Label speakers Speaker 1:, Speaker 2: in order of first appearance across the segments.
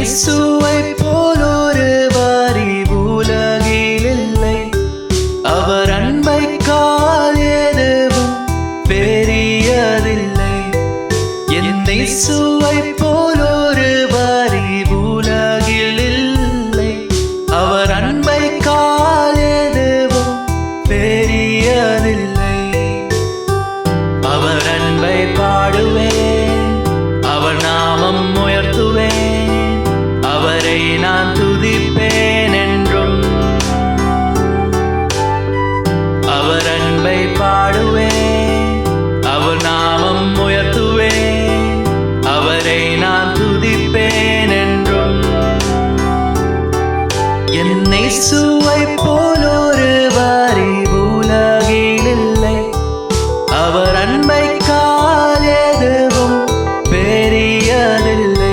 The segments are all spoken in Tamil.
Speaker 1: இயேசுவை போலொரு வரி உலகில் இல்லை. அவர் அன்பைக்கால் எதுவும் பெரியதில்லை. என் இயேசுவை போலொரு வரி உலகில் இல்லை. அவர் அன்பைக்கால் எதுவும் பெரியதில்லை. அவர் அன்பை பாடுவேன், அவர் நாமம் உயர்த்துவேன், அவரை நான் துதிப்பேன் என்றும். அவர் அன்பை பாடுவேன், அவர் நாமம் உயர்த்துவேன், அவரை நான் துதிப்பேன் என்றும். என் இயேசுவை போலொரு வரி உலகில் இல்லை. அவர் அன்பைக்கால் எதுவும் பெரியதில்லை.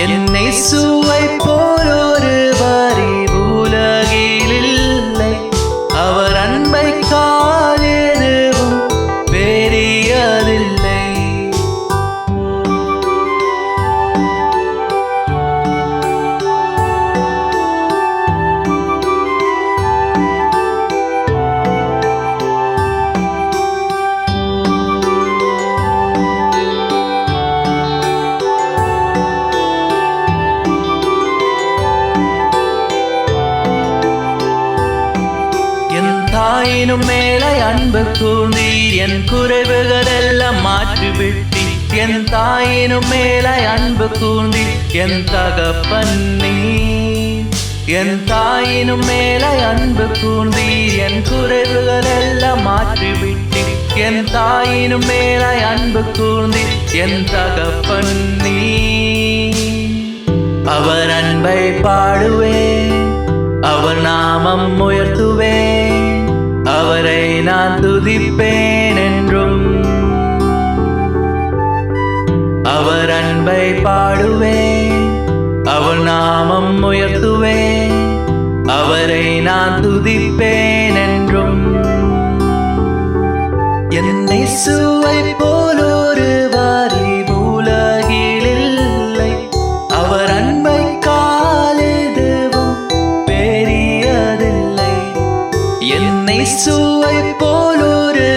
Speaker 1: என் இயேசுவை போலொரு வரி உலகில் இல்லை. அவர் அன்பைக்கால் எதுவும் பெரியதில்லை. தாயினும் மேலே அன்பு கூர்ந்தீர், என் குறைவுகள் எல்லாம் மாற்றிவிட்டீர். என் தாயினும் மேலே அன்பு கூர்ந்தீர், என் தகப்பன் நீர். என் தாயினும் மேலே அன்பு கூர்ந்தீர், என் குறைவுகள் எல்லாம் மாற்றிவிட்டீர். என் தாயினும் மேலே அன்பு கூர்ந்தீர், என் தகப்பன் நீர். அவர் அன்பை பாடுவேன், அவர் நாமம் உயர்த்துவேன், அவரை நான் துதிப்பேன் என்றும். அவர் அன்பை பாடுவேன், அவர் நாமம் உயர்த்துவேன், அவரை நான் துதிப்பேன் என்றும். என் இயேசுவை போலொரு வரி உலகில் இல்லை. அவர் அன்பைக்கால் எதுவும் பெரியதில்லை. என் இயேசுவை போலொரு